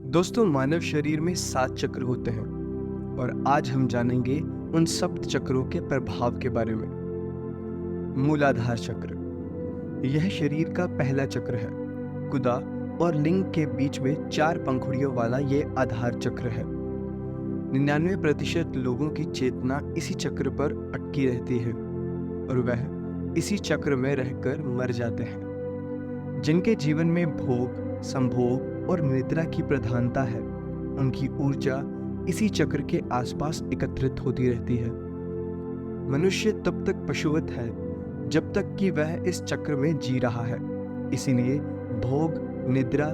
दोस्तों, मानव शरीर में 7 चक्र होते हैं और आज हम जानेंगे उन सप्त चक्रों के प्रभाव के बारे में। मूलाधार चक्र यह शरीर का पहला चक्र है। गुदा और लिंग के बीच में 4 पंखुड़ियों वाला ये आधार चक्र है। 99% लोगों की चेतना इसी चक्र पर अटकी रहती है और वह इसी चक्र में रहकर मर जाते हैं। जिनके जीवन में भोग, संभोग और निद्रा की प्रधानता है, उनकी ऊर्जा इसी चक्र के आसपास एकत्रित होती रहती है। मनुष्य तब तक पशुवत है जब तक कि वह इस चक्र में जी रहा है। इसीलिए भोग, निद्रा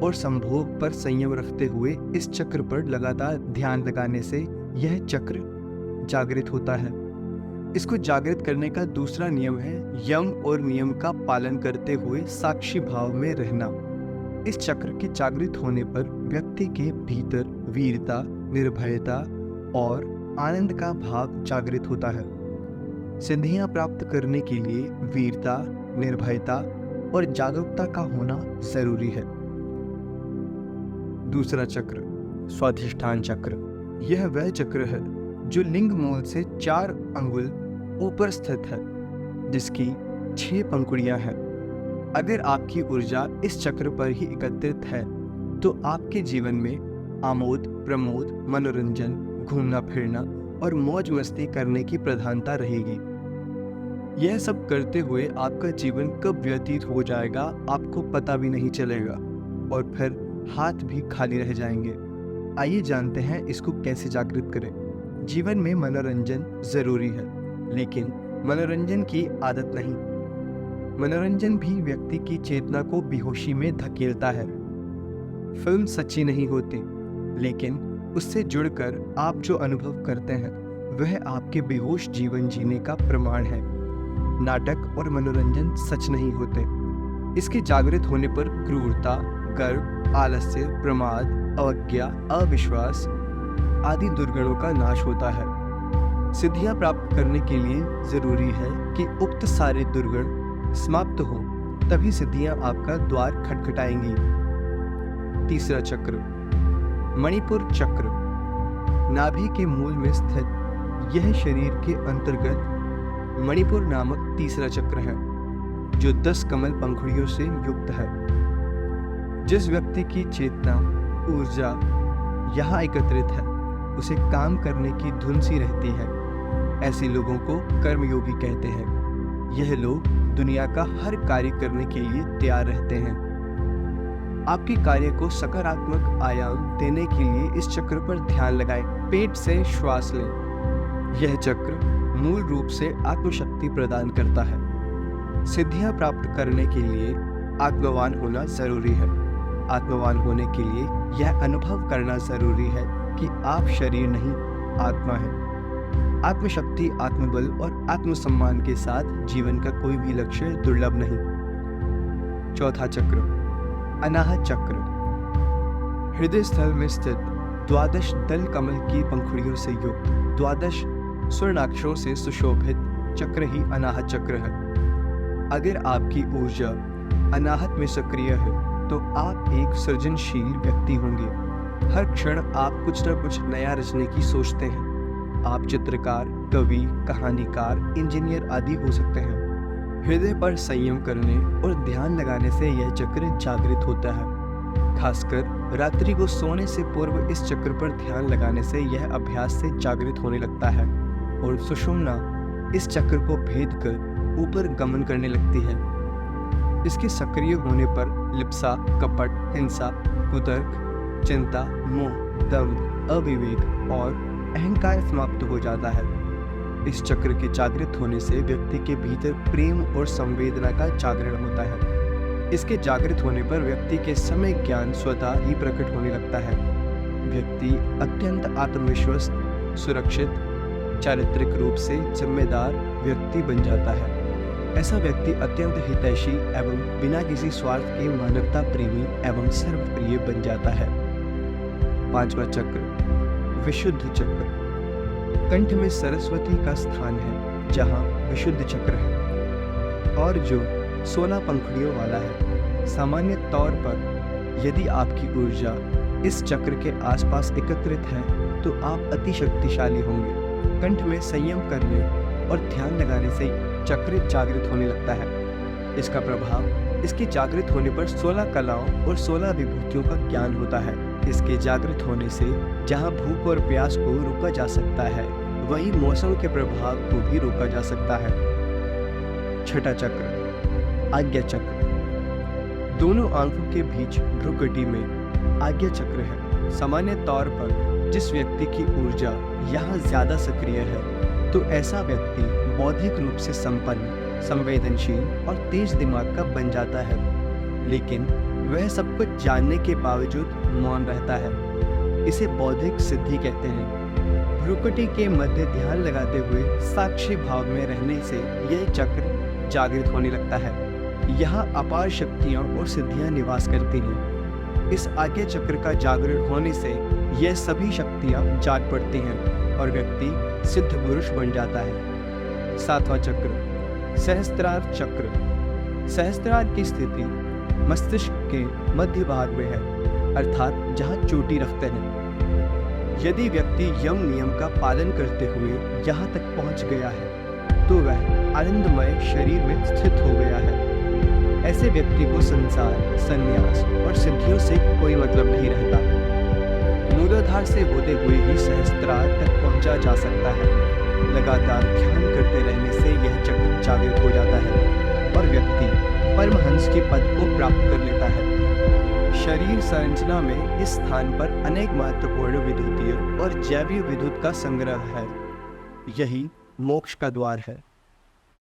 और संभोग पर संयम रखते हुए इस चक्र पर लगातार ध्यान लगाने से यह चक्र जागृत होता है। इसको जागृत करने का दूसरा नियम है यम और नियम का पालन करते हुए साक्षी भाव में रहना। इस चक्र के जागृत होने पर व्यक्ति के भीतर वीरता, निर्भयता और आनंद का भाव जागृत होता है। सिद्धियां प्राप्त करने के लिए वीरता, निर्भयता और जागरूकता का होना जरूरी है। दूसरा चक्र, स्वाधिष्ठान चक्र। यह वह चक्र है जो लिंग मूल से 4 अंगुल ऊपर स्थित है, जिसकी 6 पंखुड़ियां हैं। अगर आपकी ऊर्जा इस चक्र पर ही एकत्रित है तो आपके जीवन में आमोद, प्रमोद, मनोरंजन, घूमना फिरना और मौज मस्ती करने की प्रधानता रहेगी। यह सब करते हुए आपका जीवन कब व्यतीत हो जाएगा आपको पता भी नहीं चलेगा और फिर हाथ भी खाली रह जाएंगे। आइए जानते हैं इसको कैसे जागृत करें। जीवन में मनोरंजन जरूरी है, लेकिन मनोरंजन की आदत नहीं। मनोरंजन भी व्यक्ति की चेतना को बेहोशी में धकेलता है। फिल्म सच्ची नहीं होती, लेकिन उससे जुड़कर आप जो अनुभव करते हैं वह आपके बेहोश जीवन जीने का प्रमाण है। नाटक और मनोरंजन सच नहीं होते। इसके जागृत होने पर क्रूरता, गर्व, आलस्य, प्रमाद, अवज्ञा, अविश्वास आदि दुर्गुणों का नाश होता है। सिद्धियां प्राप्त करने के लिए जरूरी है कि उक्त सारे दुर्गुण समाप्त हो, तभी सिद्धियां आपका द्वार खटखटाएंगी। तीसरा चक्र, मणिपुर चक्र। नाभि के मूल में स्थित यह शरीर के अंतर्गत मणिपुर नामक तीसरा चक्र है, जो 10 कमल पंखुड़ियों से युक्त है। जिस व्यक्ति की चेतना, ऊर्जा यहाँ एकत्रित है, उसे काम करने की धुन सी रहती है। ऐसे लोगों को कर्मयोगी कहते हैं। यह लोग दुनिया का हर कार्य करने के लिए तैयार रहते हैं। आपके कार्य को सकारात्मक आयाम देने के लिए इस चक्र पर ध्यान लगाएं। पेट से श्वास लें। यह चक्र मूल रूप से आत्मशक्ति प्रदान करता है। सिद्धियां प्राप्त करने के लिए आत्मवान होना जरूरी है। आत्मवान होने के लिए यह अनुभव करना जरूरी है कि आप शरीर नहीं, आत्मा है। आत्मशक्ति, आत्मबल और आत्मसम्मान के साथ जीवन का कोई भी लक्ष्य दुर्लभ नहीं। चौथा चक्र, अनाहत चक्र। हृदय स्थल में स्थित 12 दल कमल की पंखुड़ियों से युक्त 12 स्वर्णाक्षरों से सुशोभित चक्र ही अनाहत चक्र है। अगर आपकी ऊर्जा अनाहत में सक्रिय है तो आप एक सृजनशील व्यक्ति होंगे। हर क्षण आप कुछ न कुछ नया रचने की सोचते हैं। आप चित्रकार, कवि, कहानीकार, इंजीनियर आदि हो सकते हैं। हृदय पर संयम करने और ध्यान लगाने से यह चक्र जागृत होता है। खासकर रात्रि को सोने से पूर्व इस चक्र पर ध्यान लगाने से यह अभ्यास से जागृत होने लगता है और सुषुम्ना इस चक्र को भेद कर ऊपर गमन करने लगती है। इसके सक्रिय होने पर लिप्सा, कपट, हिंसा, कुतर्क, चिंता, मोह, दंभ, अविवेक और अहंकार समाप्त हो जाता है। इस चक्र के जागृत होने से व्यक्ति के भीतर प्रेम और संवेदना का जागरण होता है। इसके जागृत होने पर व्यक्ति के समय ज्ञान स्वतः ही प्रकट होने लगता है। व्यक्ति अत्यंत आत्मविश्वास, सुरक्षित, चारित्रिक रूप से जिम्मेदार व्यक्ति बन जाता है। ऐसा व्यक्ति अत्यंत हितैषी एवं बिना किसी स्वार्थ के मानवता प्रेमी एवं सर्वप्रिय बन जाता है। पांचवा चक्र, विशुद्ध चक्र। कंठ में सरस्वती का स्थान है, जहाँ विशुद्ध चक्र है और जो 16 पंखुड़ियों वाला है। सामान्य तौर पर यदि आपकी ऊर्जा इस चक्र के आसपास एकत्रित है तो आप अति शक्तिशाली होंगे। कंठ में संयम करने और ध्यान लगाने से चक्र जागृत होने लगता है। इसका प्रभाव इसके जागृत होने पर 16 कलाओं और 16 विभूतियों का ज्ञान होता है। इसके जागृत होने से जहां भूख और प्यास को रोका जा सकता है, वहीं मौसम के प्रभाव को भी रोका जा सकता है। छठा चक्र, आज्ञा चक्र। दोनों आंखों के बीच भ्रुकुटी में आज्ञा चक्र है। सामान्य तौर पर जिस व्यक्ति की ऊर्जा यहाँ ज्यादा सक्रिय है तो ऐसा व्यक्ति बौद्धिक रूप से संपन्न, संवेदनशील और तेज दिमाग का बन जाता है, लेकिन वह सब कुछ जानने के बावजूद मौन रहता है। इसे बौद्धिक सिद्धि कहते हैं। भ्रुकुटी के मध्य ध्यान लगाते हुए साक्षी भाव में रहने से यह चक्र जागृत होने लगता है। यहाँ अपार शक्तियाँ और सिद्धियाँ निवास करती हैं। इस आज्ञा चक्र का जागृत होने से यह सभी शक्तियाँ जाग पड़ती हैं और व्यक्ति सिद्ध पुरुष बन जाता है। सातवां चक्र, सहस्त्रार चक्र। सहस्त्रार की स्थिति मस्तिष्क के मध्य भाग में है, अर्थात जहाँ चोटी रखते हैं। यदि व्यक्ति यम नियम का पालन करते हुए यहाँ तक पहुँच गया है तो वह आनंदमय शरीर में स्थित हो गया है। ऐसे व्यक्ति को संसार, संन्यास और सिद्धियों से कोई मतलब नहीं रहता। मूलाधार से होते हुए ही सहस्त्रार तक पहुंचा जा सकता है। लगातार ध्यान करते रहने से यह चक्र जागृत हो जाता है और व्यक्ति परमहंस के पद को प्राप्त कर लेता है। शरीर संरचना में इस स्थान पर अनेक महत्वपूर्ण विद्युतीय और जैवीय विद्युत का संग्रह है। यही मोक्ष का द्वार है।